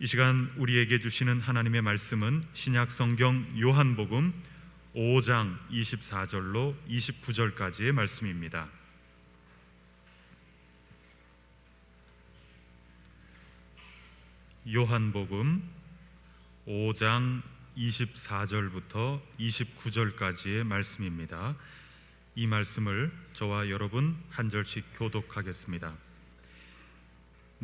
이 시간 우리에게 주시는 하나님의 말씀은 신약성경 요한복음 5장 24절로 29절까지의 말씀입니다. 요한복음 5장 24절부터 29절까지의 말씀입니다. 이 말씀을 저와 여러분 한 절씩 교독하겠습니다.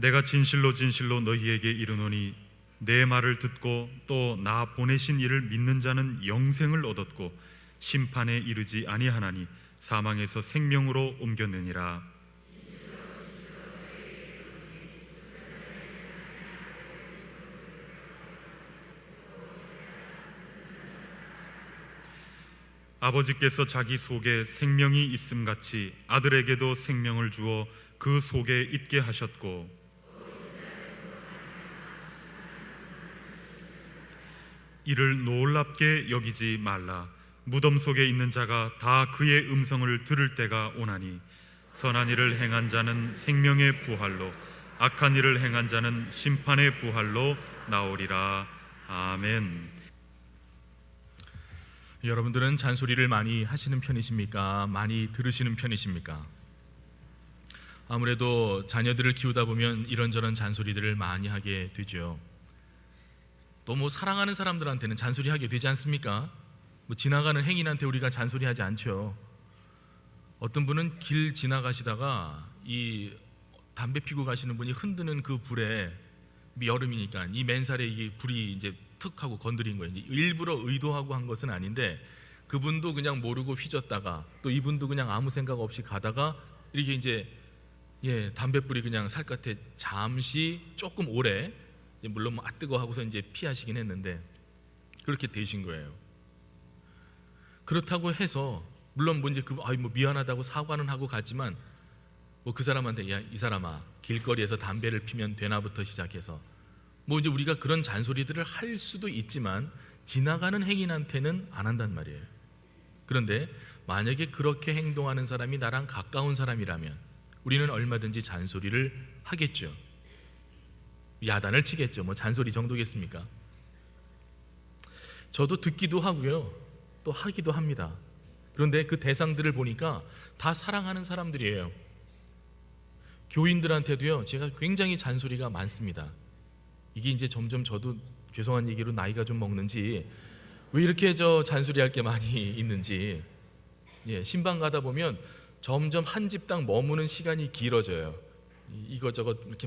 내가 진실로 진실로 너희에게 이르노니 내 말을 듣고 또 나 보내신 이를 믿는 자는 영생을 얻었고 심판에 이르지 아니하나니 사망에서 생명으로 옮겼느니라. 아버지께서 자기 속에 생명이 있음같이 아들에게도 생명을 주어 그 속에 있게 하셨고 이를 놀랍게 여기지 말라. 무덤 속에 있는 자가 다 그의 음성을 들을 때가 오나니 선한 일을 행한 자는 생명의 부활로 악한 일을 행한 자는 심판의 부활로 나오리라. 아멘. 여러분들은 잔소리를 많이 하시는 편이십니까? 많이 들으시는 편이십니까? 아무래도 자녀들을 키우다 보면 이런저런 잔소리들을 많이 하게 되죠. 또 사랑하는 사람들한테는 잔소리하게 되지 않습니까? 지나가는 행인한테 우리가 잔소리하지 않죠. 어떤 분은 길 지나가시다가 이 담배 피고 가시는 분이 흔드는 그 불에, 여름이니까 이 맨살에 이게 불이 이제 툭 하고 건드린 거예요. 일부러 의도하고 한 것은 아닌데 그분도 그냥 모르고 휘젓다가 또 이분도 그냥 아무 생각 없이 가다가 이렇게 이제 담배불이 그냥 살갗에 잠시 조금 오래, 물론 뜨거 하고서 이제 피하시긴 했는데 그렇게 되신 거예요. 그렇다고 해서 물론 이제 미안하다고 사과는 하고 갔지만 그 사람한테 야, 이 사람아, 길거리에서 담배를 피면 되나부터 시작해서 이제 우리가 그런 잔소리들을 할 수도 있지만 지나가는 행인한테는 안 한단 말이에요. 그런데 만약에 그렇게 행동하는 사람이 나랑 가까운 사람이라면 우리는 얼마든지 잔소리를 하겠죠. 야단을 치겠죠. 잔소리 정도겠습니까? 저도 듣기도 하고요, 또 하기도 합니다. 그런데 그 대상들을 보니까 다 사랑하는 사람들이에요. 교인들한테도요, 제가 굉장히 잔소리가 많습니다. 이게 이제 점점 저도 죄송한 얘기로 나이가 좀 먹는지 왜 이렇게 잔소리할 게 많이 있는지, 신방 가다 보면 점점 한 집당 머무는 시간이 길어져요. 이거저거 이렇게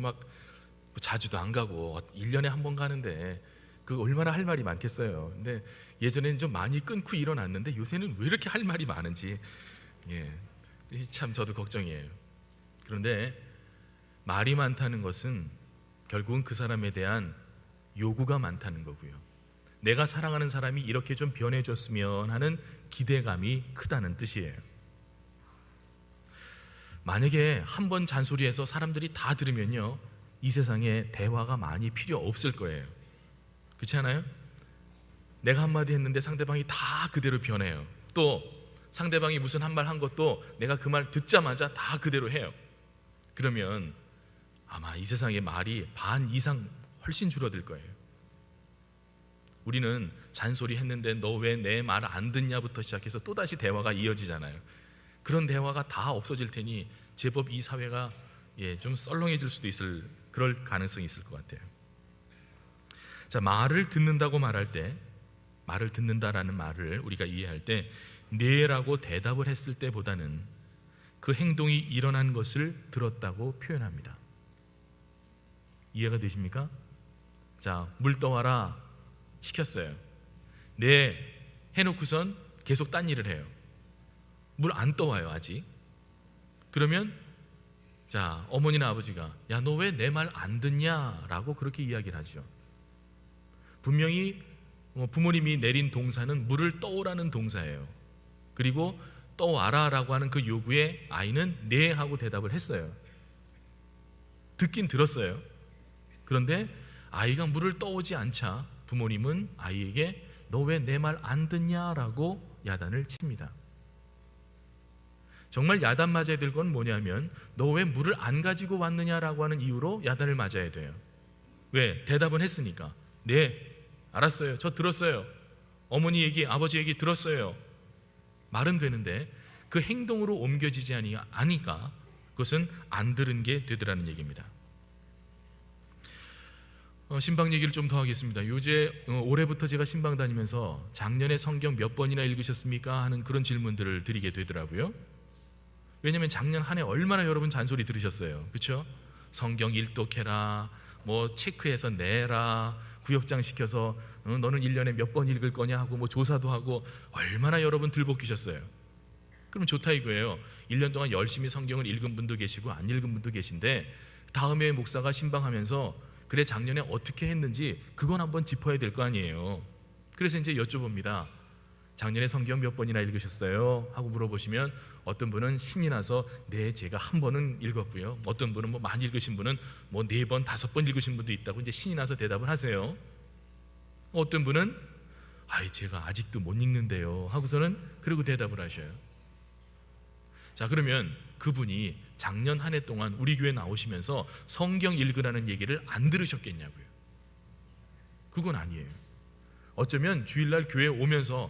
자주도 안 가고 1년에 한 번 가는데 그 얼마나 할 말이 많겠어요. 근데 예전에는 좀 많이 끊고 일어났는데 요새는 왜 이렇게 할 말이 많은지 참 저도 걱정이에요. 그런데 말이 많다는 것은 결국은 그 사람에 대한 요구가 많다는 거고요, 내가 사랑하는 사람이 이렇게 좀 변해줬으면 하는 기대감이 크다는 뜻이에요. 만약에 한 번 잔소리해서 사람들이 다 들으면요, 이 세상에 대화가 많이 필요 없을 거예요. 그렇지 않아요? 내가 한마디 했는데 상대방이 다 그대로 변해요. 또 상대방이 무슨 한 말 한 것도 내가 그 말 듣자마자 다 그대로 해요. 그러면 아마 이 세상에 말이 반 이상 훨씬 줄어들 거예요. 우리는 잔소리 했는데 너 왜 내 말 안 듣냐부터 시작해서 또다시 대화가 이어지잖아요. 그런 대화가 다 없어질 테니 제법 이 사회가 좀 썰렁해질 수도 있을, 그럴 가능성이 있을 것 같아요. 자, 말을 듣는다고 말할 때, 말을 듣는다라는 말을 우리가 이해할 때 네라고 대답을 했을 때보다는 그 행동이 일어난 것을 들었다고 표현합니다. 이해가 되십니까? 자, 물 떠와라 시켰어요. 네 해놓고선 계속 딴 일을 해요. 물 안 떠와요 아직. 그러면 자, 어머니나 아버지가 야, 너 왜 내 말 안 듣냐? 라고 그렇게 이야기를 하죠. 분명히 부모님이 내린 동사는 물을 떠오라는 동사예요. 그리고 떠와라 라고 하는 그 요구에 아이는 네 하고 대답을 했어요. 듣긴 들었어요. 그런데 아이가 물을 떠오지 않자 부모님은 아이에게 너 왜 내 말 안 듣냐라고 야단을 칩니다. 정말 야단 맞아야 될 건 뭐냐면 너 왜 물을 안 가지고 왔느냐라고 하는 이유로 야단을 맞아야 돼요. 왜? 대답은 했으니까. 네, 알았어요. 저 들었어요. 어머니 얘기, 아버지 얘기 들었어요. 말은 되는데 그 행동으로 옮겨지지 않으니까 그것은 안 들은 게 되더라는 얘기입니다. 신방 얘기를 좀 더 하겠습니다. 올해부터 제가 신방 다니면서 작년에 성경 몇 번이나 읽으셨습니까? 하는 그런 질문들을 드리게 되더라고요. 왜냐하면 작년 한 해 얼마나 여러분 잔소리 들으셨어요. 그렇죠? 성경 일독해라, 뭐 체크해서 내라, 구역장 시켜서 너는 1년에 몇 번 읽을 거냐 하고 뭐 조사도 하고 얼마나 여러분 들볶이셨어요. 그럼 좋다 이거예요. 1년 동안 열심히 성경을 읽은 분도 계시고 안 읽은 분도 계신데 다음에 목사가 신방하면서 그래 작년에 어떻게 했는지 그건 한번 짚어야 될 거 아니에요. 그래서 이제 여쭤봅니다. 작년에 성경 몇 번이나 읽으셨어요? 하고 물어보시면 어떤 분은 신이 나서 네 제가 한 번은 읽었고요. 어떤 분은 뭐 많이 읽으신 분은 뭐 4번, 5번 읽으신 분도 있다고 이제 신이 나서 대답을 하세요. 어떤 분은 제가 아직도 못 읽는데요 하고서는 그리고 대답을 하셔요. 자, 그러면 그분이 작년 한 해 동안 우리 교회 나오시면서 성경 읽으라는 얘기를 안 들으셨겠냐고요. 그건 아니에요. 어쩌면 주일날 교회 오면서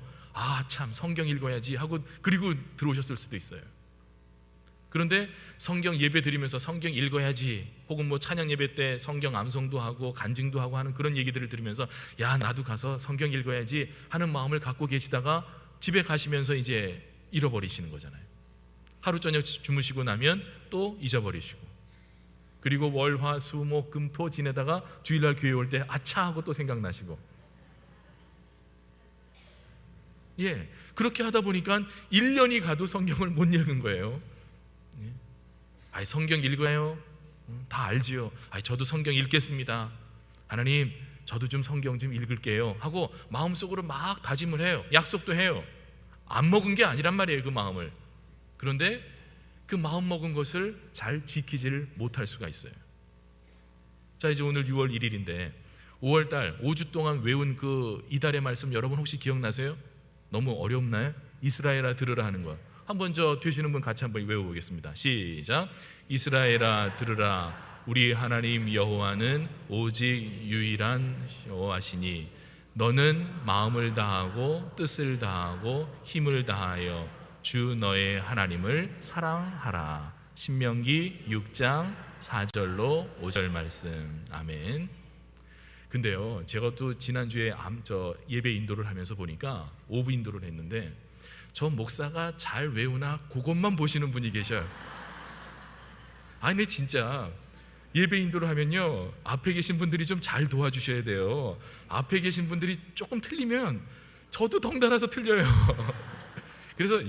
참 성경 읽어야지 하고 그리고 들어오셨을 수도 있어요. 그런데 성경 예배 드리면서 성경 읽어야지 혹은 뭐 찬양 예배 때 성경 암송도 하고 간증도 하고 하는 그런 얘기들을 들으면서 야 나도 가서 성경 읽어야지 하는 마음을 갖고 계시다가 집에 가시면서 이제 잃어버리시는 거잖아요. 하루 저녁 주무시고 나면 또 잊어버리시고, 그리고 월, 화, 수, 목, 금, 토 지내다가 주일날 교회 올 때 아차 하고 또 생각나시고, 그렇게 하다 보니까 1년이 가도 성경을 못 읽은 거예요. 성경 읽어요? 다 알지요. 저도 성경 읽겠습니다. 하나님 저도 좀 성경 좀 읽을게요 하고 마음속으로 막 다짐을 해요. 약속도 해요. 안 먹은 게 아니란 말이에요, 그 마음을. 그런데 그 마음 먹은 것을 잘 지키지를 못할 수가 있어요. 자, 이제 오늘 6월 1일인데 5월달 5주 동안 외운 그 이달의 말씀 여러분 혹시 기억나세요? 너무 어렵나요? 이스라엘아 들으라 하는 거. 한번 되시는 분 같이 한번 외워보겠습니다. 시작. 이스라엘아 들으라. 우리 하나님 여호와는 오직 유일한 여호와시니 너는 마음을 다하고 뜻을 다하고 힘을 다하여 주 너의 하나님을 사랑하라. 신명기 6장 4절로 5절 말씀. 아멘. 근데요, 제가 또 지난주에 예배 인도를 하면서 보니까 오부 인도를 했는데 저 목사가 잘 외우나 그것만 보시는 분이 계셔요. 근데 진짜 예배 인도를 하면요, 앞에 계신 분들이 좀 잘 도와주셔야 돼요. 앞에 계신 분들이 조금 틀리면 저도 덩달아서 틀려요. 그래서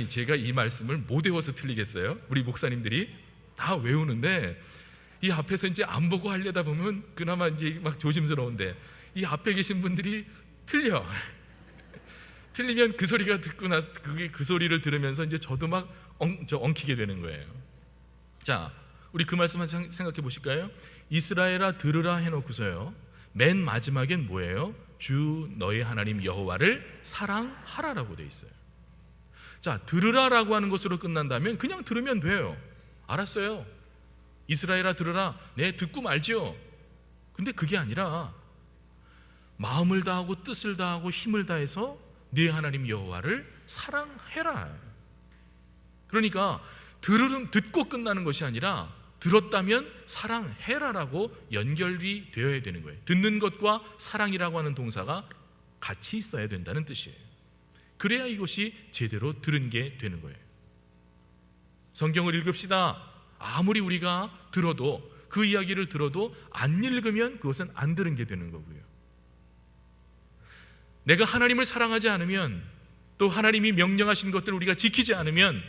제가 이 말씀을 못 외워서 틀리겠어요? 우리 목사님들이 다 외우는데 이 앞에서 이제 안 보고 하려다 보면 그나마 이제 막 조심스러운데 이 앞에 계신 분들이 틀리면 그 소리가 듣고 나서 그 소리를 들으면서 이제 저도 막 엉키게 되는 거예요. 자, 우리 그 말씀 한번 생각해 보실까요? 이스라엘아 들으라 해놓고서요, 맨 마지막엔 뭐예요? 주 너의 하나님 여호와를 사랑하라라고 돼 있어요. 자, 들으라라고 하는 것으로 끝난다면 그냥 들으면 돼요. 알았어요. 이스라엘아 들으라. 네, 듣고 말지요. 근데 그게 아니라 마음을 다하고 뜻을 다하고 힘을 다해서 네 하나님 여호와를 사랑해라. 그러니까 듣고 끝나는 것이 아니라 들었다면 사랑해라라고 연결이 되어야 되는 거예요. 듣는 것과 사랑이라고 하는 동사가 같이 있어야 된다는 뜻이에요. 그래야 이것이 제대로 들은 게 되는 거예요. 성경을 읽읍시다. 아무리 우리가 들어도, 그 이야기를 들어도 안 읽으면 그것은 안 들은 게 되는 거고요. 내가 하나님을 사랑하지 않으면, 또 하나님이 명령하신 것들을 우리가 지키지 않으면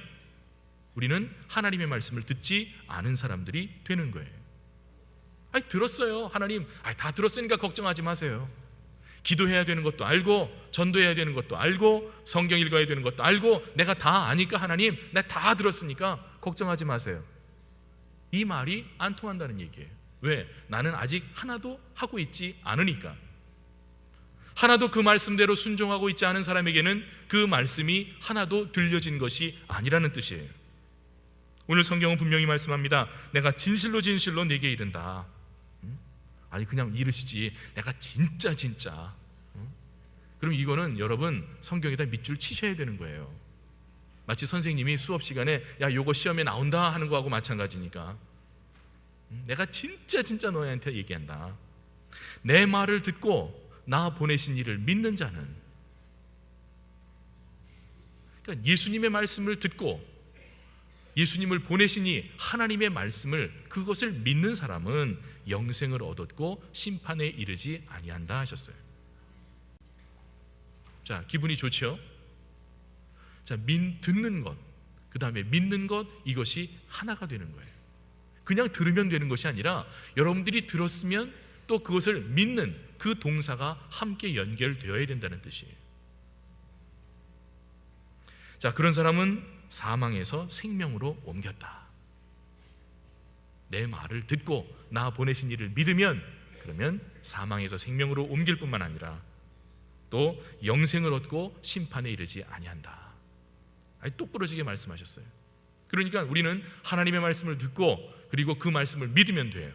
우리는 하나님의 말씀을 듣지 않은 사람들이 되는 거예요. 들었어요. 하나님, 다 들었으니까 걱정하지 마세요. 기도해야 되는 것도 알고, 전도해야 되는 것도 알고, 성경 읽어야 되는 것도 알고, 내가 다 아니까 하나님, 내가 다 들었으니까 걱정하지 마세요. 이 말이 안 통한다는 얘기예요. 왜? 나는 아직 하나도 하고 있지 않으니까. 하나도 그 말씀대로 순종하고 있지 않은 사람에게는 그 말씀이 하나도 들려진 것이 아니라는 뜻이에요. 오늘 성경은 분명히 말씀합니다. 내가 진실로 진실로 네게 이른다. 아니 그냥 이르시지 내가 진짜 그럼 이거는 여러분 성경에다 밑줄 치셔야 되는 거예요. 마치 선생님이 수업 시간에 야 요거 시험에 나온다 하는 거하고 마찬가지니까 내가 진짜 너희한테 얘기한다. 내 말을 듣고 나 보내신 이를 믿는 자는, 그러니까 예수님의 말씀을 듣고 예수님을 보내시니 하나님의 말씀을 그것을 믿는 사람은 영생을 얻었고 심판에 이르지 아니한다 하셨어요. 자, 기분이 좋죠? 자, 듣는 것, 그 다음에 믿는 것, 이것이 하나가 되는 거예요. 그냥 들으면 되는 것이 아니라 여러분들이 들었으면 또 그것을 믿는 그 동사가 함께 연결되어야 된다는 뜻이에요. 자, 그런 사람은 사망에서 생명으로 옮겼다. 내 말을 듣고 나 보내신 이를 믿으면 그러면 사망에서 생명으로 옮길 뿐만 아니라 또 영생을 얻고 심판에 이르지 아니한다. 아니, 똑부러지게 말씀하셨어요. 그러니까 우리는 하나님의 말씀을 듣고 그리고 그 말씀을 믿으면 돼요.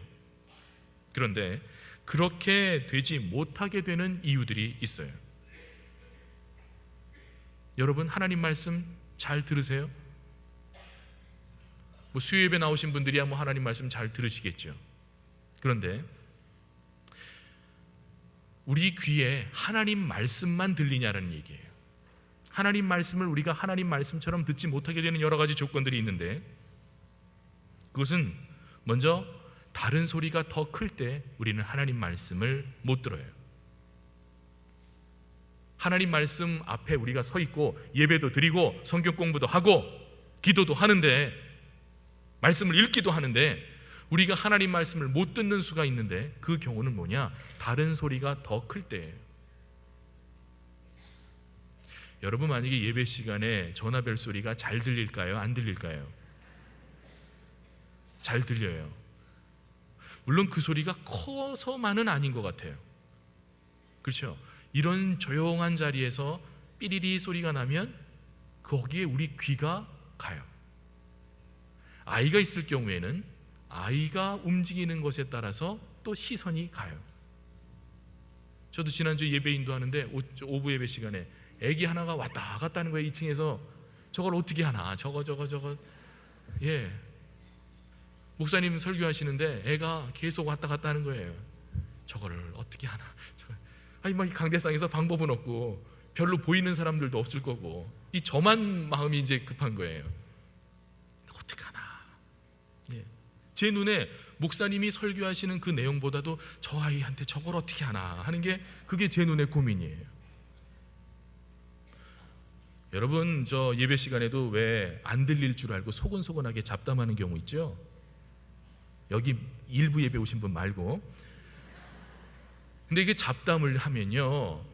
그런데 그렇게 되지 못하게 되는 이유들이 있어요. 여러분 하나님 말씀 잘 들으세요? 뭐 수요예배 나오신 분들이야 뭐 하나님 말씀 잘 들으시겠죠. 그런데 우리 귀에 하나님 말씀만 들리냐는 얘기예요. 하나님 말씀을 우리가 하나님 말씀처럼 듣지 못하게 되는 여러 가지 조건들이 있는데, 그것은 먼저 다른 소리가 더 클 때 우리는 하나님 말씀을 못 들어요. 하나님 말씀 앞에 우리가 서 있고 예배도 드리고 성경 공부도 하고 기도도 하는데 말씀을 읽기도 하는데 우리가 하나님 말씀을 못 듣는 수가 있는데, 그 경우는 뭐냐? 다른 소리가 더 클 때예요. 여러분 만약에 예배 시간에 전화벨 소리가 잘 들릴까요? 안 들릴까요? 잘 들려요. 물론 그 소리가 커서만은 아닌 것 같아요. 그렇죠? 이런 조용한 자리에서 삐리리 소리가 나면 거기에 우리 귀가 가요. 아이가 있을 경우에는 아이가 움직이는 것에 따라서 또 시선이 가요. 저도 지난주 예배 인도하는데 오후 예배 시간에 애기 하나가 왔다 갔다 하는 거예요. 2층에서 저걸 어떻게 하나 저거 예, 목사님 설교하시는데 애가 계속 왔다 갔다 하는 거예요. 저거를 어떻게 하나. 아니 막 강대상에서 방법은 없고 별로 보이는 사람들도 없을 거고 이 저만 마음이 이제 급한 거예요. 어떻게 하나. 예. 제 눈에 목사님이 설교하시는 그 내용보다도 저 아이한테 저걸 어떻게 하나 하는 게 그게 제 눈의 고민이에요. 여러분 저 예배 시간에도 왜 안 들릴 줄 알고 소곤소곤하게 잡담하는 경우 있죠? 여기 일부 예배 오신 분 말고. 근데 이게 잡담을 하면요,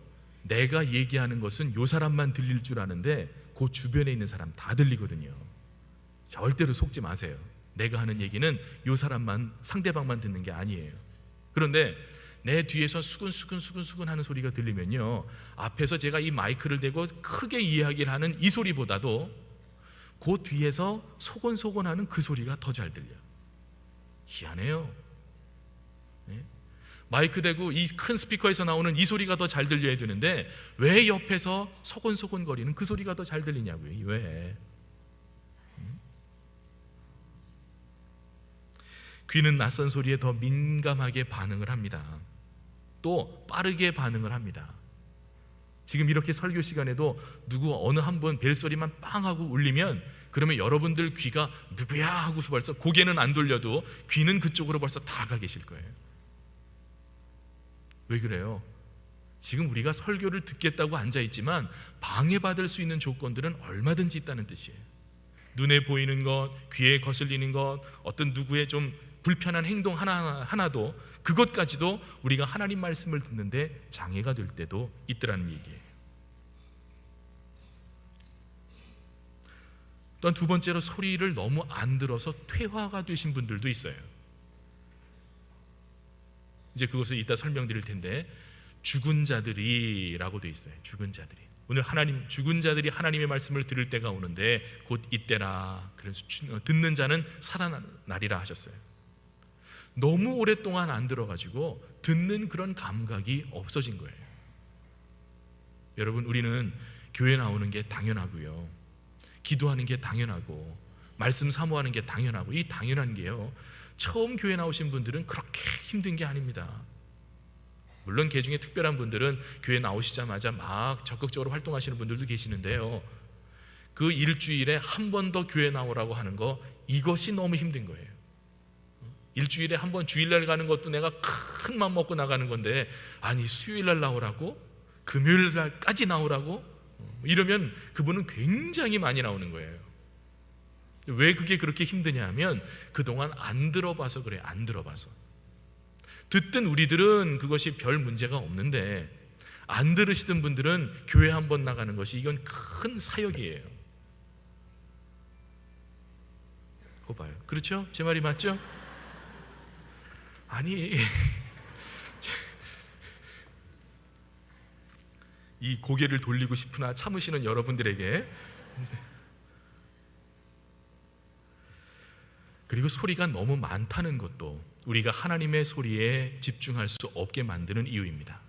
내가 얘기하는 것은 요 사람만 들릴 줄 아는데 그 주변에 있는 사람 다 들리거든요. 절대로 속지 마세요. 내가 하는 얘기는 요 사람만, 상대방만 듣는 게 아니에요. 그런데 내 뒤에서 수근수근 하는 소리가 들리면요, 앞에서 제가 이 마이크를 대고 크게 이야기를 하는 이 소리보다도 그 뒤에서 소곤소곤 하는 그 소리가 더 잘 들려요. 희한해요. 네? 마이크 대고 이 큰 스피커에서 나오는 이 소리가 더 잘 들려야 되는데 왜 옆에서 소곤소곤 거리는 그 소리가 더 잘 들리냐고요. 왜? 귀는 낯선 소리에 더 민감하게 반응을 합니다. 또 빠르게 반응을 합니다. 지금 이렇게 설교 시간에도 누구 어느 한 번 벨소리만 빵 하고 울리면 그러면 여러분들 귀가 누구야 하고서 벌써 고개는 안 돌려도 귀는 그쪽으로 벌써 다 가 계실 거예요. 왜 그래요? 지금 우리가 설교를 듣겠다고 앉아있지만 방해받을 수 있는 조건들은 얼마든지 있다는 뜻이에요. 눈에 보이는 것, 귀에 거슬리는 것, 어떤 누구의 좀 불편한 행동 하나도, 그것까지도 우리가 하나님 말씀을 듣는데 장애가 될 때도 있더라는 얘기예요. 또한 두 번째로 소리를 너무 안 들어서 퇴화가 되신 분들도 있어요. 이제 그것을 이따 설명드릴 텐데, 죽은 자들이라고 되어 있어요. 죽은 자들이. 오늘 죽은 자들이 하나님의 말씀을 들을 때가 오는데 곧 이때라. 그래서 듣는 자는 살아나리라 하셨어요. 너무 오랫동안 안 들어가지고 듣는 그런 감각이 없어진 거예요. 여러분, 우리는 교회 나오는 게 당연하고요, 기도하는 게 당연하고, 말씀 사모하는 게 당연하고, 이 당연한 게요, 처음 교회 나오신 분들은 그렇게 힘든 게 아닙니다. 물론 그 중에 특별한 분들은 교회 나오시자마자 막 적극적으로 활동하시는 분들도 계시는데요, 그 일주일에 한 번 더 교회 나오라고 하는 거, 이것이 너무 힘든 거예요. 일주일에 한 번 주일날 가는 것도 내가 큰 맘 먹고 나가는 건데, 아니 수요일날 나오라고? 금요일날까지 나오라고? 이러면 그분은 굉장히 많이 나오는 거예요. 왜 그게 그렇게 힘드냐 하면 그동안 안 들어봐서 그래요. 안 들어봐서. 듣던 우리들은 그것이 별 문제가 없는데, 안 들으시던 분들은 교회 한 번 나가는 것이 이건 큰 사역이에요. 그거 봐요. 그렇죠? 제 말이 맞죠? 아니 이 고개를 돌리고 싶으나 참으시는 여러분들에게, 그리고 소리가 너무 많다는 것도 우리가 하나님의 소리에 집중할 수 없게 만드는 이유입니다.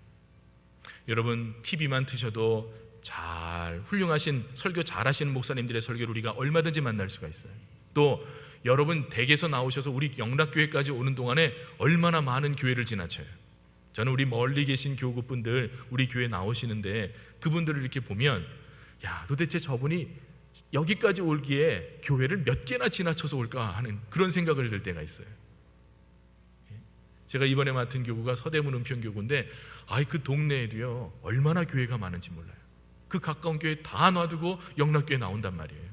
여러분, TV만 트셔도 잘 훌륭하신 설교 잘하시는 목사님들의 설교를 우리가 얼마든지 만날 수가 있어요. 또 여러분 댁에서 나오셔서 우리 영락교회까지 오는 동안에 얼마나 많은 교회를 지나쳐요. 저는 우리 멀리 계신 교구분들 우리 교회 나오시는데 그분들을 이렇게 보면, 야, 도대체 저분이 여기까지 올기에 교회를 몇 개나 지나쳐서 올까 하는 그런 생각을 들 때가 있어요. 제가 이번에 맡은 교구가 서대문 은평교구인데, 그 동네에도요 얼마나 교회가 많은지 몰라요. 그 가까운 교회 다 놔두고 영락교회 나온단 말이에요.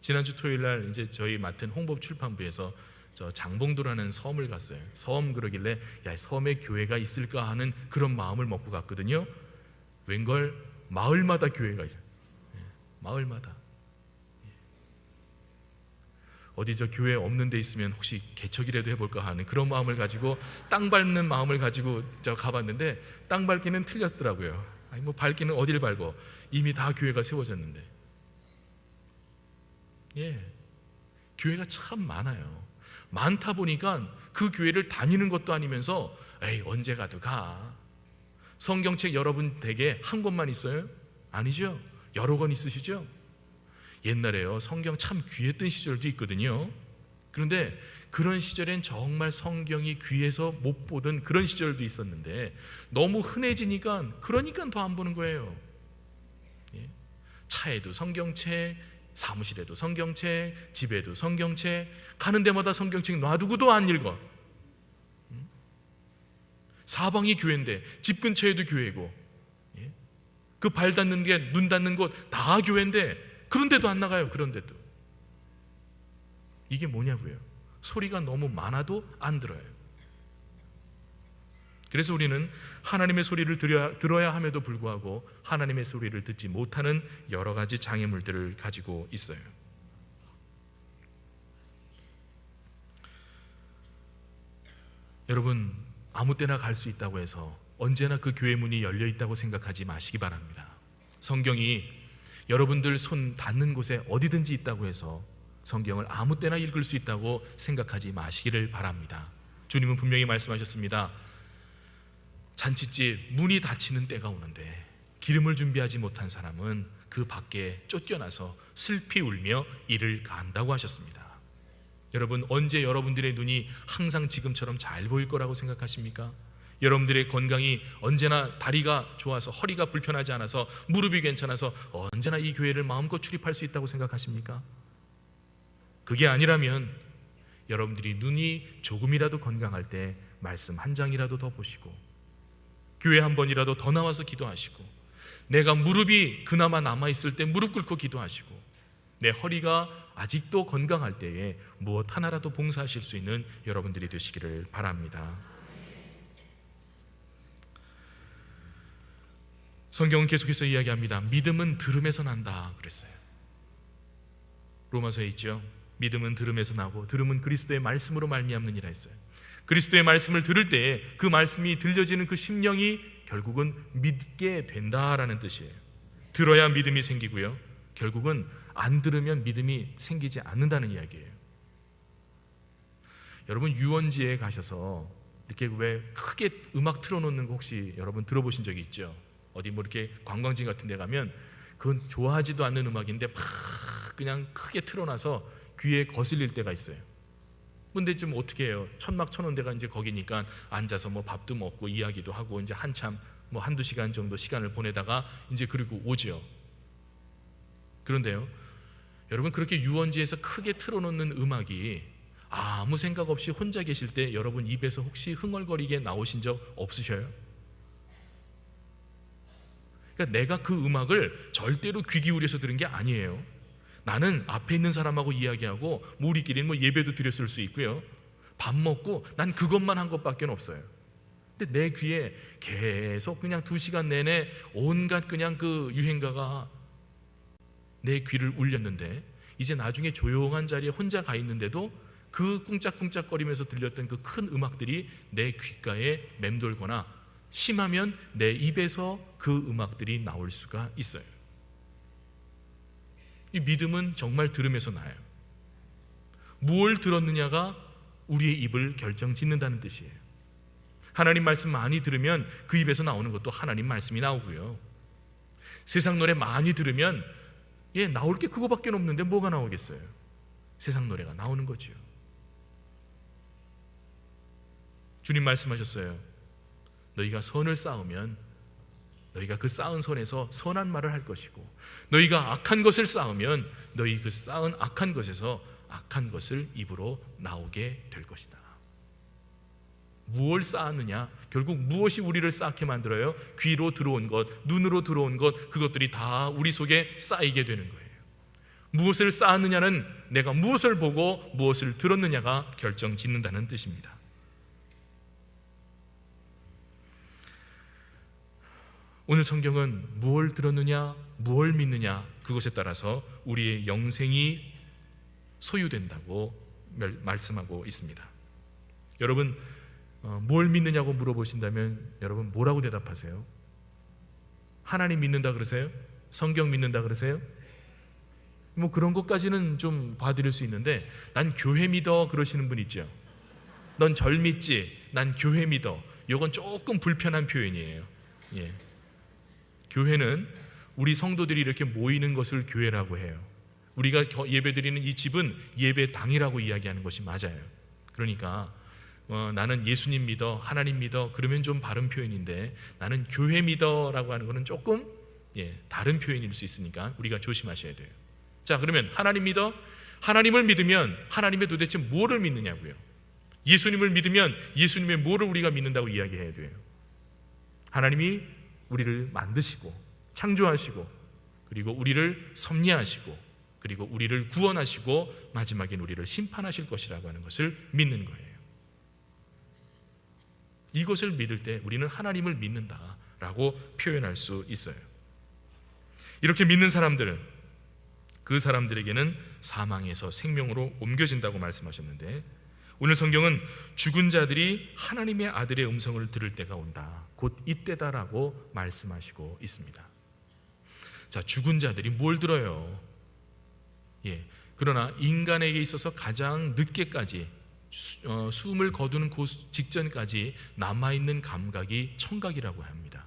지난주 토요일날 이제 저희 맡은 홍보출판부에서 저 장봉도라는 섬을 갔어요. 섬 그러길래, 야, 섬에 교회가 있을까 하는 그런 마음을 먹고 갔거든요. 웬걸 마을마다 교회가 있어요. 마을마다. 어디 저 교회 없는 데 있으면 혹시 개척이라도 해볼까 하는 그런 마음을 가지고, 땅 밟는 마음을 가지고 저 가봤는데 땅 밟기는 틀렸더라고요. 아니 뭐 밟기는 어딜 밟어, 이미 다 교회가 세워졌는데. 교회가 참 많아요. 많다 보니까 그 교회를 다니는 것도 아니면서, 에이 언제 가도 가. 성경책 여러분 댁에 한 권만 있어요? 아니죠? 여러 권 있으시죠? 옛날에요 성경 참 귀했던 시절도 있거든요. 그런데 그런 시절엔 정말 성경이 귀해서 못 보던 그런 시절도 있었는데, 너무 흔해지니까 그러니까 더 안 보는 거예요. 차에도 성경책, 사무실에도 성경책, 집에도 성경책, 가는 데마다 성경책 놔두고도 안 읽어. 사방이 교회인데 집 근처에도 교회고, 그 발 닿는 게, 눈 닿는 곳 다 교회인데 그런데도 안 나가요. 그런데도. 이게 뭐냐고요? 소리가 너무 많아도 안 들어요. 그래서 우리는 하나님의 소리를 들어야 함에도 불구하고 하나님의 소리를 듣지 못하는 여러 가지 장애물들을 가지고 있어요. 여러분, 아무 때나 갈 수 있다고 해서 언제나 그 교회 문이 열려 있다고 생각하지 마시기 바랍니다. 성경이 여러분들 손 닿는 곳에 어디든지 있다고 해서 성경을 아무 때나 읽을 수 있다고 생각하지 마시기를 바랍니다. 주님은 분명히 말씀하셨습니다. 잔칫집 문이 닫히는 때가 오는데 기름을 준비하지 못한 사람은 그 밖에 쫓겨나서 슬피 울며 이를 간다고 하셨습니다. 여러분, 언제 여러분들의 눈이 항상 지금처럼 잘 보일 거라고 생각하십니까? 여러분들의 건강이 언제나 다리가 좋아서, 허리가 불편하지 않아서, 무릎이 괜찮아서 언제나 이 교회를 마음껏 출입할 수 있다고 생각하십니까? 그게 아니라면 여러분들이 눈이 조금이라도 건강할 때 말씀 한 장이라도 더 보시고, 교회 한 번이라도 더 나와서 기도하시고, 내가 무릎이 그나마 남아있을 때 무릎 꿇고 기도하시고, 내 허리가 아직도 건강할 때에 무엇 하나라도 봉사하실 수 있는 여러분들이 되시기를 바랍니다. 성경은 계속해서 이야기합니다. 믿음은 들음에서 난다 그랬어요. 로마서에 있죠. 믿음은 들음에서 나고 들음은 그리스도의 말씀으로 말미암느니라 했어요. 그리스도의 말씀을 들을 때에 그 말씀이 들려지는 그 심령이 결국은 믿게 된다라는 뜻이에요. 들어야 믿음이 생기고요, 결국은 안 들으면 믿음이 생기지 않는다는 이야기예요. 여러분 유원지에 가셔서 이렇게 왜 크게 음악 틀어놓는 거 혹시 여러분 들어보신 적이 있죠? 어디 뭐 이렇게 관광지 같은 데 가면 그건 좋아하지도 않는 음악인데 막 그냥 크게 틀어놔서 귀에 거슬릴 때가 있어요. 근데 좀 어떻게 해요? 천막 쳐놓은 데가 이제 거기니까 앉아서 뭐 밥도 먹고 이야기도 하고 이제 한참 뭐 한두 시간 정도 시간을 보내다가 이제 그리고 오죠. 그런데요, 여러분 그렇게 유원지에서 크게 틀어놓는 음악이 아무 생각 없이 혼자 계실 때 여러분 입에서 혹시 흥얼거리게 나오신 적 없으셔요? 그러니까 내가 그 음악을 절대로 귀 기울여서 들은 게 아니에요. 나는 앞에 있는 사람하고 이야기하고 뭐 우리끼리는 뭐 예배도 드렸을 수 있고요, 밥 먹고 난 그것만 한 것밖에 없어요. 근데 내 귀에 계속 그냥 2시간 내내 온갖 그냥 그 유행가가 내 귀를 울렸는데, 이제 나중에 조용한 자리에 혼자 가 있는데도 그 꿍짝꿍짝거리면서 들렸던 그 큰 음악들이 내 귓가에 맴돌거나 심하면 내 입에서 그 음악들이 나올 수가 있어요. 이 믿음은 정말 들음에서 나요. 무엇을 들었느냐가 우리의 입을 결정짓는다는 뜻이에요. 하나님 말씀 많이 들으면 그 입에서 나오는 것도 하나님 말씀이 나오고요, 세상 노래 많이 들으면 나올 게 그거밖에 없는데 뭐가 나오겠어요? 세상 노래가 나오는 거죠. 주님 말씀하셨어요. 너희가 선을 쌓으면 너희가 그 쌓은 선에서 선한 말을 할 것이고, 너희가 악한 것을 쌓으면 너희 그 쌓은 악한 것에서 악한 것을 입으로 나오게 될 것이다. 무엇을 쌓았느냐? 결국 무엇이 우리를 쌓게 만들어요? 귀로 들어온 것, 눈으로 들어온 것, 그것들이 다 우리 속에 쌓이게 되는 거예요. 무엇을 쌓았느냐는 내가 무엇을 보고 무엇을 들었느냐가 결정짓는다는 뜻입니다. 오늘 성경은 무엇을 들었느냐, 무엇을 믿느냐, 그것에 따라서 우리의 영생이 소유된다고 말씀하고 있습니다. 여러분 뭘 믿느냐고 물어보신다면 여러분 뭐라고 대답하세요? 하나님 믿는다 그러세요? 성경 믿는다 그러세요? 뭐 그런 것까지는 좀 봐드릴 수 있는데, 난 교회 믿어 그러시는 분 있죠. 넌 절 믿지, 난 교회 믿어. 이건 조금 불편한 표현이에요. 교회는 우리 성도들이 이렇게 모이는 것을 교회라고 해요. 우리가 예배드리는 이 집은 예배당이라고 이야기하는 것이 맞아요. 그러니까 나는 예수님 믿어, 하나님 믿어 그러면 좀 바른 표현인데, 나는 교회 믿어라고 하는 것은 조금 다른 표현일 수 있으니까 우리가 조심하셔야 돼요. 자, 그러면 하나님 믿어? 하나님을 믿으면 하나님의 도대체 뭐를 믿느냐고요? 예수님을 믿으면 예수님의 뭐를 우리가 믿는다고 이야기해야 돼요? 하나님이 우리를 만드시고 창조하시고, 그리고 우리를 섭리하시고, 그리고 우리를 구원하시고 마지막엔 우리를 심판하실 것이라고 하는 것을 믿는 거예요. 이것을 믿을 때 우리는 하나님을 믿는다라고 표현할 수 있어요. 이렇게 믿는 사람들, 그 사람들에게는 사망에서 생명으로 옮겨진다고 말씀하셨는데, 오늘 성경은 죽은 자들이 하나님의 아들의 음성을 들을 때가 온다, 곧 이때다라고 말씀하시고 있습니다. 자, 죽은 자들이 뭘 들어요? 그러나 인간에게 있어서 가장 늦게까지 숨을 거두는 그 직전까지 남아있는 감각이 청각이라고 합니다.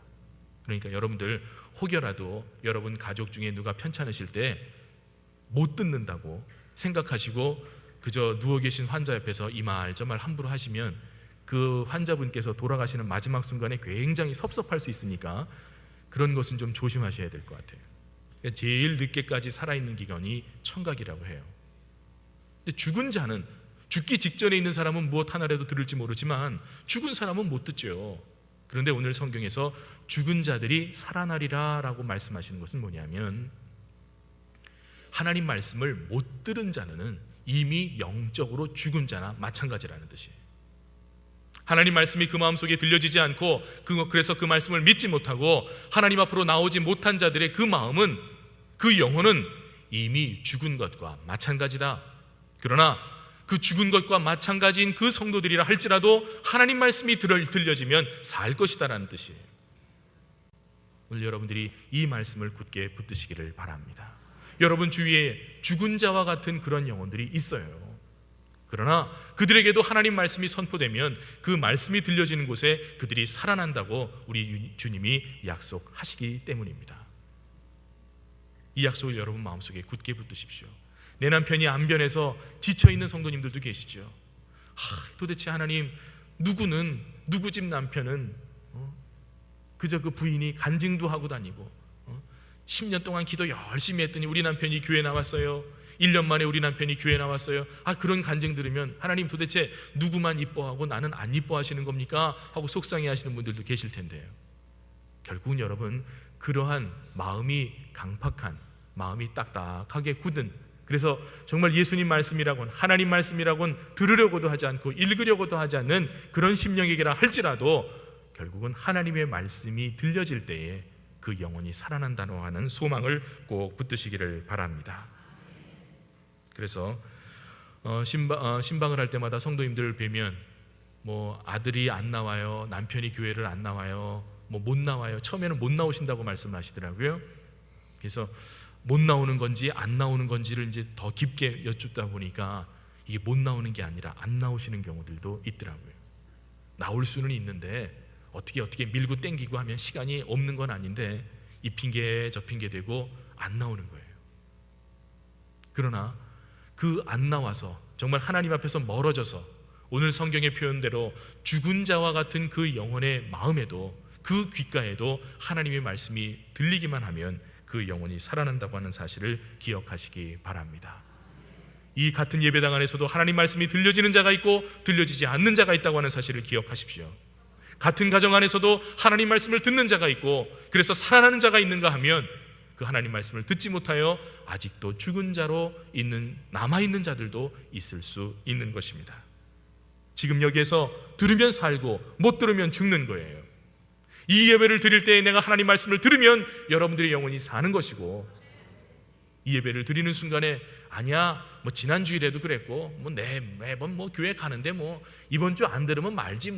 그러니까 여러분들 혹여라도 여러분 가족 중에 누가 편찮으실 때 못 듣는다고 생각하시고 그저 누워 계신 환자 옆에서 이 말 저 말 함부로 하시면 그 환자분께서 돌아가시는 마지막 순간에 굉장히 섭섭할 수 있으니까 그런 것은 좀 조심하셔야 될 것 같아요. 제일 늦게까지 살아있는 기간이 청각이라고 해요. 근데 죽은 자는, 죽기 직전에 있는 사람은 무엇 하나라도 들을지 모르지만 죽은 사람은 못 듣죠. 그런데 오늘 성경에서 죽은 자들이 살아나리라 라고 말씀하시는 것은 뭐냐면, 하나님 말씀을 못 들은 자는 이미 영적으로 죽은 자나 마찬가지라는 뜻이에요. 하나님 말씀이 그 마음속에 들려지지 않고 그래서 그 말씀을 믿지 못하고 하나님 앞으로 나오지 못한 자들의 그 마음은, 그 영혼은 이미 죽은 것과 마찬가지다. 그러나 그 죽은 것과 마찬가지인 그 성도들이라 할지라도 하나님 말씀이 들려지면 살 것이다라는 뜻이에요. 오늘 여러분들이 이 말씀을 굳게 붙드시기를 바랍니다. 여러분 주위에 죽은 자와 같은 그런 영혼들이 있어요. 그러나 그들에게도 하나님 말씀이 선포되면 그 말씀이 들려지는 곳에 그들이 살아난다고 우리 주님이 약속하시기 때문입니다. 이 약속을 여러분 마음속에 굳게 붙드십시오. 내 남편이 안변해서 지쳐있는 성도님들도 계시죠. 도대체 하나님, 누구는 누구 집 남편은 그저 그 부인이 간증도 하고 다니고 10년 동안 기도 열심히 했더니 우리 남편이 교회 나왔어요. 1년 만에 우리 남편이 교회 나왔어요. 그런 간증 들으면 하나님 도대체 누구만 이뻐하고 나는 안 이뻐하시는 겁니까? 하고 속상해 하시는 분들도 계실 텐데요. 결국은 여러분, 그러한 마음이 강팍한, 마음이 딱딱하게 굳은, 그래서 정말 예수님 말씀이라고는, 하나님 말씀이라고는 들으려고도 하지 않고 읽으려고도 하지 않는 그런 심령에게라 할지라도 결국은 하나님의 말씀이 들려질 때에 그 영혼이 살아난다고 하는 소망을 꼭 붙드시기를 바랍니다. 그래서 신방을 할 때마다 성도님들을 뵈면 아들이 안 나와요, 남편이 교회를 안 나와요, 못 나와요. 처음에는 못 나오신다고 말씀하시더라고요. 그래서 못 나오는 건지 안 나오는 건지를 이제 더 깊게 여쭙다 보니까 이게 못 나오는 게 아니라 안 나오시는 경우들도 있더라고요. 나올 수는 있는데 어떻게 밀고 땡기고 하면 시간이 없는 건 아닌데 이 핑계 저 핑계 대고 안 나오는 거예요. 그러나 그 안 나와서 정말 하나님 앞에서 멀어져서 오늘 성경의 표현대로 죽은 자와 같은 그 영혼의 마음에도, 그 귓가에도 하나님의 말씀이 들리기만 하면 그 영혼이 살아난다고 하는 사실을 기억하시기 바랍니다. 이 같은 예배당 안에서도 하나님 말씀이 들려지는 자가 있고 들려지지 않는 자가 있다고 하는 사실을 기억하십시오. 같은 가정 안에서도 하나님 말씀을 듣는 자가 있고 그래서 살아나는 자가 있는가 하면 그 하나님 말씀을 듣지 못하여 아직도 죽은 자로 남아있는 자들도 있을 수 있는 것입니다. 지금 여기에서 들으면 살고 못 들으면 죽는 거예요. 이 예배를 드릴 때 내가 하나님 말씀을 들으면 여러분들의 영혼이 사는 것이고, 이 예배를 드리는 순간에 아니야 지난 주일에도 그랬고 매번 교회 가는데 이번 주 안 들으면 말지,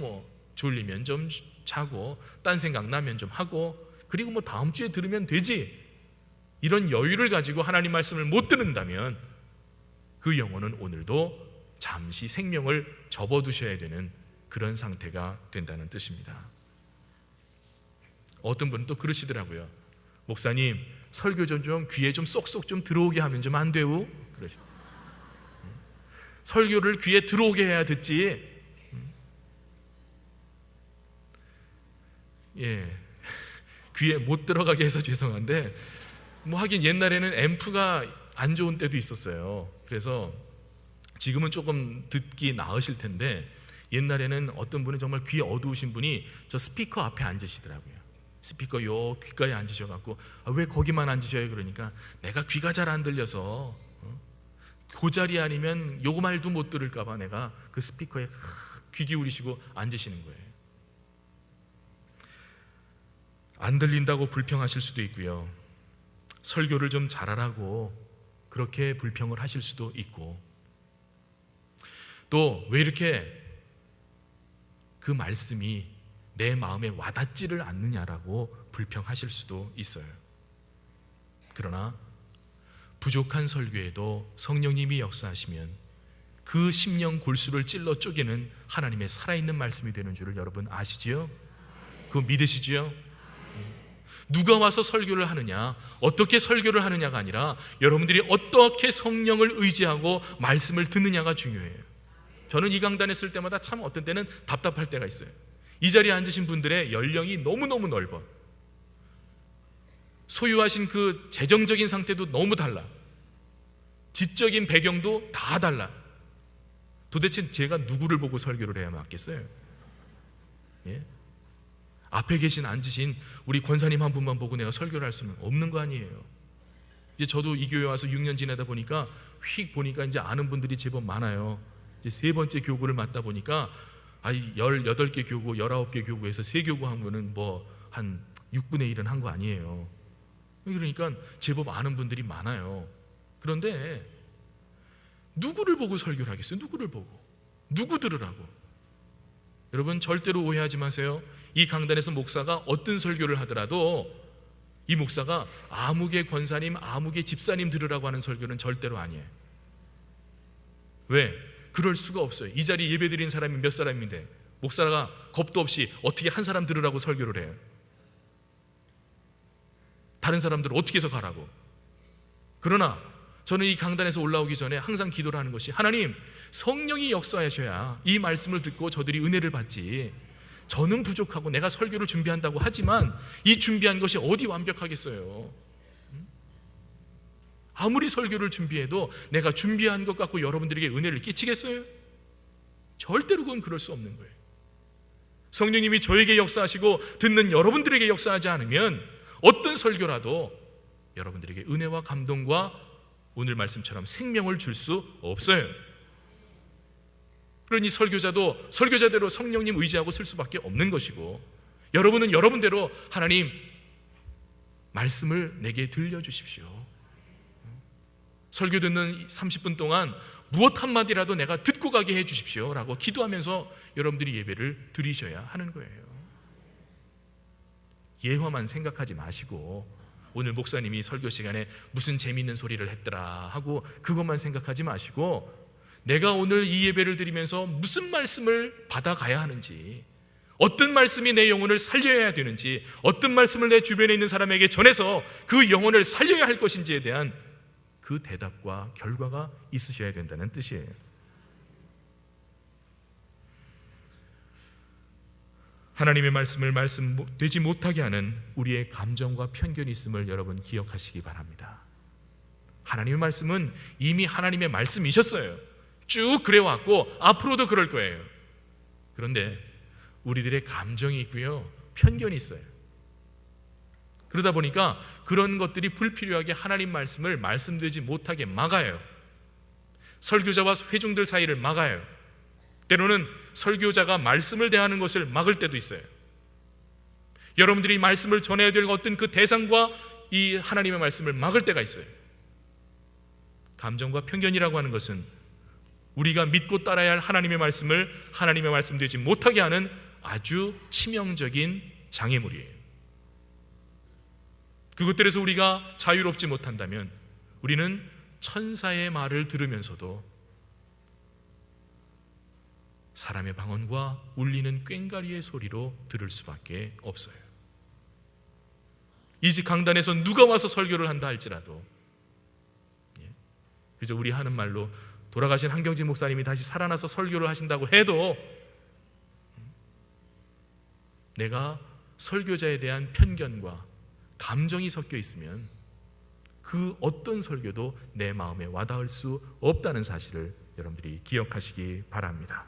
졸리면 좀 자고 딴 생각 나면 좀 하고 그리고 다음 주에 들으면 되지, 이런 여유를 가지고 하나님 말씀을 못 듣는다면 그 영혼은 오늘도 잠시 생명을 접어두셔야 되는 그런 상태가 된다는 뜻입니다. 어떤 분은 또 그러시더라고요. 목사님, 설교 좀 귀에 좀 쏙쏙 좀 들어오게 하면 좀 안 돼요? 그러시죠. 설교를 귀에 들어오게 해야 듣지. 귀에 못 들어가게 해서 죄송한데 하긴 옛날에는 앰프가 안 좋은 때도 있었어요. 그래서 지금은 조금 듣기 나으실 텐데 옛날에는 어떤 분은 정말 귀 어두우신 분이 저 스피커 앞에 앉으시더라고요. 스피커 요 귓가에 앉으셔갖고 왜 거기만 앉으셔요? 그러니까 내가 귀가 잘 안 들려서 그 자리 아니면 요 말도 못 들을까봐 내가 그 스피커에 귀 기울이시고 앉으시는 거예요. 안 들린다고 불평하실 수도 있고요, 설교를 좀 잘하라고 그렇게 불평을 하실 수도 있고, 또 왜 이렇게 그 말씀이 내 마음에 와닿지를 않느냐라고 불평하실 수도 있어요. 그러나 부족한 설교에도 성령님이 역사하시면 그 심령 골수를 찔러 쪼개는 하나님의 살아있는 말씀이 되는 줄을 여러분 아시지요? 그거 믿으시지요? 누가 와서 설교를 하느냐, 어떻게 설교를 하느냐가 아니라 여러분들이 어떻게 성령을 의지하고 말씀을 듣느냐가 중요해요. 저는 이 강단에 쓸 때마다 참 어떤 때는 답답할 때가 있어요. 이 자리에 앉으신 분들의 연령이 너무너무 넓어. 소유하신 그 재정적인 상태도 너무 달라. 지적인 배경도 다 달라. 도대체 제가 누구를 보고 설교를 해야 맞겠어요? 앞에 앉으신 우리 권사님 한 분만 보고 내가 설교를 할 수는 없는 거 아니에요. 이제 저도 이 교회 와서 6년 지내다 보니까 휙 보니까 이제 아는 분들이 제법 많아요. 이제 세 번째 교구를 맡다 보니까 18개 교구, 19개 교구에서 3교구 한 거는 한 6분의 1은 한 거 아니에요. 그러니까 제법 아는 분들이 많아요. 그런데 누구를 보고 설교를 하겠어요? 누구를 보고? 누구 들으라고? 여러분 절대로 오해하지 마세요. 이 강단에서 목사가 어떤 설교를 하더라도 이 목사가 아무개 권사님, 아무개 집사님 들으라고 하는 설교는 절대로 아니에요. 왜? 그럴 수가 없어요. 이 자리에 예배드린 사람이 몇 사람인데 목사가 겁도 없이 어떻게 한 사람 들으라고 설교를 해요? 다른 사람들은 어떻게 해서 가라고? 그러나 저는 이 강단에서 올라오기 전에 항상 기도를 하는 것이, 하나님, 성령이 역사하셔야 이 말씀을 듣고 저들이 은혜를 받지, 저는 부족하고 내가 설교를 준비한다고 하지만 이 준비한 것이 어디 완벽하겠어요? 아무리 설교를 준비해도 내가 준비한 것 갖고 여러분들에게 은혜를 끼치겠어요? 절대로 그건 그럴 수 없는 거예요. 성령님이 저에게 역사하시고 듣는 여러분들에게 역사하지 않으면 어떤 설교라도 여러분들에게 은혜와 감동과 오늘 말씀처럼 생명을 줄 수 없어요. 그러니 설교자도 설교자대로 성령님 의지하고 쓸 수밖에 없는 것이고, 여러분은 여러분대로 하나님 말씀을 내게 들려주십시오. 설교 듣는 30분 동안 무엇 한마디라도 내가 듣고 가게 해 주십시오 라고 기도하면서 여러분들이 예배를 드리셔야 하는 거예요. 예화만 생각하지 마시고 오늘 목사님이 설교 시간에 무슨 재미있는 소리를 했더라 하고 그것만 생각하지 마시고, 내가 오늘 이 예배를 드리면서 무슨 말씀을 받아가야 하는지, 어떤 말씀이 내 영혼을 살려야 되는지, 어떤 말씀을 내 주변에 있는 사람에게 전해서 그 영혼을 살려야 할 것인지에 대한 그 대답과 결과가 있으셔야 된다는 뜻이에요. 하나님의 말씀을 말씀되지 못하게 하는 우리의 감정과 편견이 있음을 여러분 기억하시기 바랍니다. 하나님의 말씀은 이미 하나님의 말씀이셨어요. 쭉 그래왔고 앞으로도 그럴 거예요. 그런데 우리들의 감정이 있고요, 편견이 있어요. 그러다 보니까 그런 것들이 불필요하게 하나님 말씀을 말씀되지 못하게 막아요. 설교자와 회중들 사이를 막아요. 때로는 설교자가 말씀을 대하는 것을 막을 때도 있어요. 여러분들이 말씀을 전해야 될 어떤 그 대상과 이 하나님의 말씀을 막을 때가 있어요. 감정과 편견이라고 하는 것은 우리가 믿고 따라야 할 하나님의 말씀을 하나님의 말씀 되지 못하게 하는 아주 치명적인 장애물이에요. 그것들에서 우리가 자유롭지 못한다면 우리는 천사의 말을 들으면서도 사람의 방언과 울리는 꽹과리의 소리로 들을 수밖에 없어요. 이 집 강단에서 누가 와서 설교를 한다 할지라도, 그저 우리 하는 말로 돌아가신 한경진 목사님이 다시 살아나서 설교를 하신다고 해도 내가 설교자에 대한 편견과 감정이 섞여 있으면 그 어떤 설교도 내 마음에 와닿을 수 없다는 사실을 여러분들이 기억하시기 바랍니다.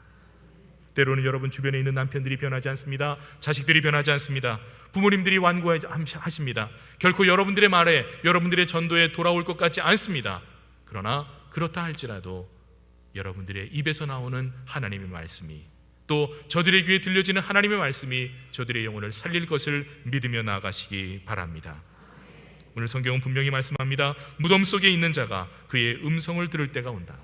때로는 여러분 주변에 있는 남편들이 변하지 않습니다. 자식들이 변하지 않습니다. 부모님들이 완고하십니다. 결코 여러분들의 말에, 여러분들의 전도에 돌아올 것 같지 않습니다. 그러나 그렇다 할지라도 여러분들의 입에서 나오는 하나님의 말씀이, 또 저들의 귀에 들려지는 하나님의 말씀이 저들의 영혼을 살릴 것을 믿으며 나아가시기 바랍니다. 오늘 성경은 분명히 말씀합니다. 무덤 속에 있는 자가 그의 음성을 들을 때가 온다.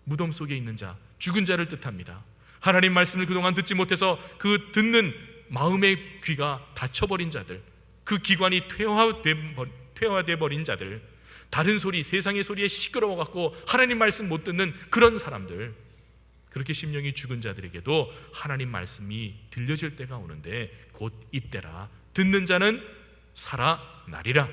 무덤 속에 있는 자, 죽은 자를 뜻합니다. 하나님 말씀을 그동안 듣지 못해서 그 듣는 마음의 귀가 닫혀버린 자들, 그 기관이 퇴화돼 버린 자들, 다른 소리, 세상의 소리에 시끄러워갖고 하나님 말씀 못 듣는 그런 사람들, 그렇게 심령이 죽은 자들에게도 하나님 말씀이 들려질 때가 오는데 곧 이때라. 듣는 자는 살아나리라.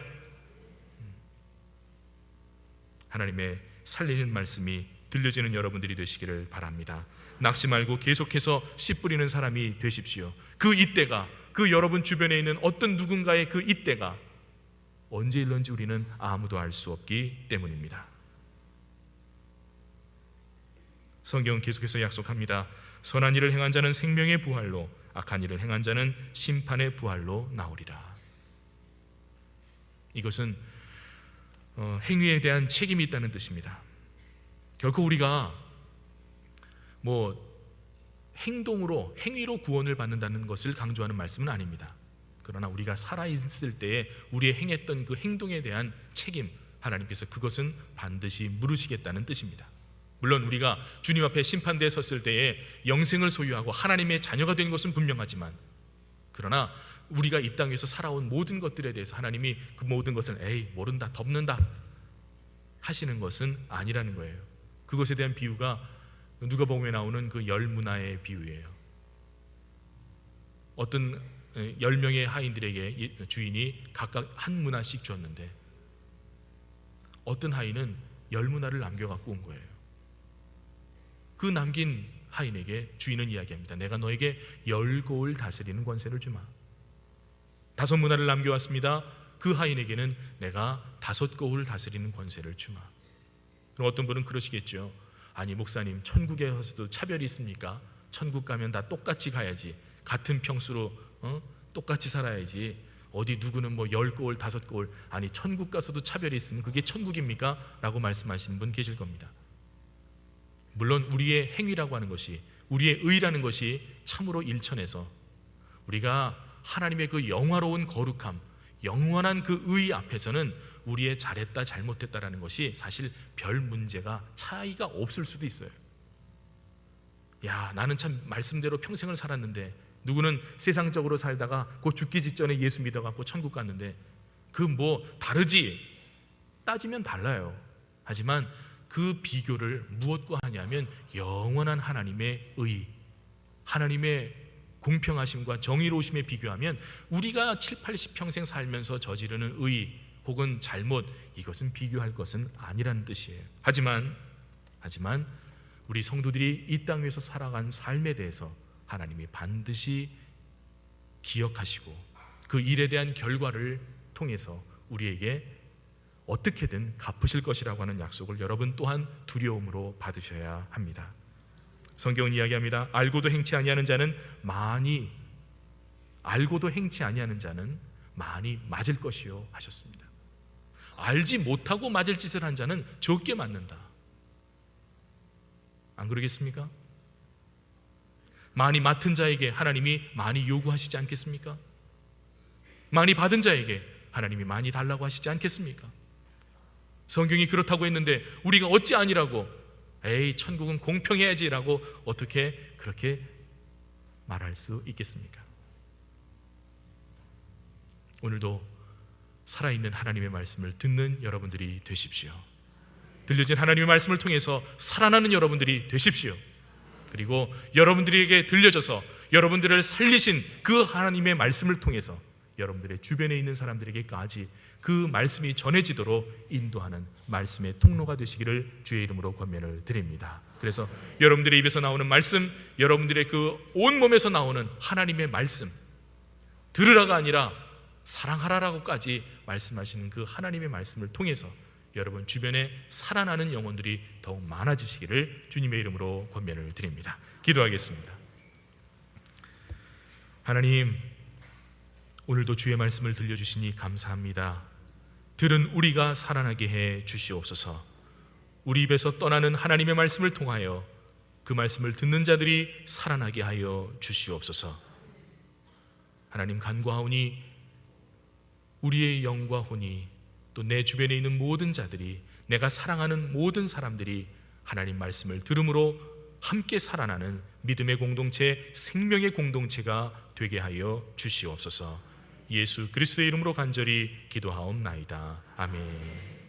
하나님의 살리는 말씀이 들려지는 여러분들이 되시기를 바랍니다. 낙심 말고 계속해서 씨 뿌리는 사람이 되십시오. 그 이때가, 그 여러분 주변에 있는 어떤 누군가의 그 이때가 언제 일런지 우리는 아무도 알 수 없기 때문입니다. 성경은 계속해서 약속합니다. 선한 일을 행한 자는 생명의 부활로, 악한 일을 행한 자는 심판의 부활로 나오리라. 이것은 행위에 대한 책임이 있다는 뜻입니다. 결코 우리가 행동으로, 행위로 구원을 받는다는 것을 강조하는 말씀은 아닙니다. 그러나 우리가 살아있을 때에 우리의 행했던 그 행동에 대한 책임, 하나님께서 그것은 반드시 물으시겠다는 뜻입니다. 물론 우리가 주님 앞에 심판대에 섰을 때에 영생을 소유하고 하나님의 자녀가 된 것은 분명하지만, 그러나 우리가 이 땅에서 살아온 모든 것들에 대해서 하나님이 그 모든 것을 에이 모른다, 덮는다 하시는 것은 아니라는 거예요. 그것에 대한 비유가 누가복음에 나오는 그 열 문화의 비유예요. 어떤 10명의 하인들에게 주인이 각각 한 문화씩 줬는데 어떤 하인은 10문화를 남겨갖고 온 거예요. 그 남긴 하인에게 주인은 이야기합니다. 내가 너에게 10고을 다스리는 권세를 주마. 5문화를 남겨왔습니다. 그 하인에게는 내가 5고을 다스리는 권세를 주마. 그럼 어떤 분은 그러시겠죠. 아니 목사님, 천국에서도 차별이 있습니까? 천국 가면 다 똑같이 가야지, 같은 평수로 똑같이 살아야지, 어디 누구는 뭐 10고을 5고을, 아니 천국 가서도 차별이 있으면 그게 천국입니까? 라고 말씀하시는 분 계실 겁니다. 물론 우리의 행위라고 하는 것이, 우리의 의라는 것이 참으로 일천해서 우리가 하나님의 그 영화로운 거룩함, 영원한 그 의 앞에서는 우리의 잘했다 잘못했다라는 것이 사실 별 문제가 차이가 없을 수도 있어요. 야, 나는 참 말씀대로 평생을 살았는데, 누구는 세상적으로 살다가 곧 죽기 직전에 예수 믿어갖고 천국 갔는데, 그 뭐 다르지? 따지면 달라요. 하지만 그 비교를 무엇과 하냐면 영원한 하나님의 의, 하나님의 공평하심과 정의로우심에 비교하면 우리가 7, 80평생 살면서 저지르는 의 혹은 잘못, 이것은 비교할 것은 아니라는 뜻이에요. 하지만 우리 성도들이 이 땅 위에서 살아간 삶에 대해서 하나님이 반드시 기억하시고 그 일에 대한 결과를 통해서 우리에게 어떻게든 갚으실 것이라고 하는 약속을 여러분 또한 두려움으로 받으셔야 합니다. 성경은 이야기합니다. 알고도 행치 아니하는 자는 많이 맞을 것이요 하셨습니다. 알지 못하고 맞을 짓을 한 자는 적게 맞는다. 안 그러겠습니까? 많이 맡은 자에게 하나님이 많이 요구하시지 않겠습니까? 많이 받은 자에게 하나님이 많이 달라고 하시지 않겠습니까? 성경이 그렇다고 했는데 우리가 어찌 아니라고, 에이 천국은 공평해야지 라고 어떻게 그렇게 말할 수 있겠습니까? 오늘도 살아있는 하나님의 말씀을 듣는 여러분들이 되십시오. 들려진 하나님의 말씀을 통해서 살아나는 여러분들이 되십시오. 그리고 여러분들에게 들려져서 여러분들을 살리신 그 하나님의 말씀을 통해서 여러분들의 주변에 있는 사람들에게까지 그 말씀이 전해지도록 인도하는 말씀의 통로가 되시기를 주의 이름으로 권면을 드립니다. 그래서 여러분들의 입에서 나오는 말씀, 여러분들의 그 온몸에서 나오는 하나님의 말씀, 들으라가 아니라 사랑하라라고까지 말씀하시는 그 하나님의 말씀을 통해서 여러분 주변에 살아나는 영혼들이 더욱 많아지시기를 주님의 이름으로 권면을 드립니다. 기도하겠습니다. 하나님, 오늘도 주의 말씀을 들려주시니 감사합니다. 들은 우리가 살아나게 해 주시옵소서. 우리 입에서 떠나는 하나님의 말씀을 통하여 그 말씀을 듣는 자들이 살아나게 하여 주시옵소서. 하나님, 간구하오니 우리의 영과 혼이, 또 내 주변에 있는 모든 자들이, 내가 사랑하는 모든 사람들이 하나님 말씀을 들음으로 함께 살아나는 믿음의 공동체, 생명의 공동체가 되게 하여 주시옵소서. 예수 그리스도의 이름으로 간절히 기도하옵나이다. 아멘.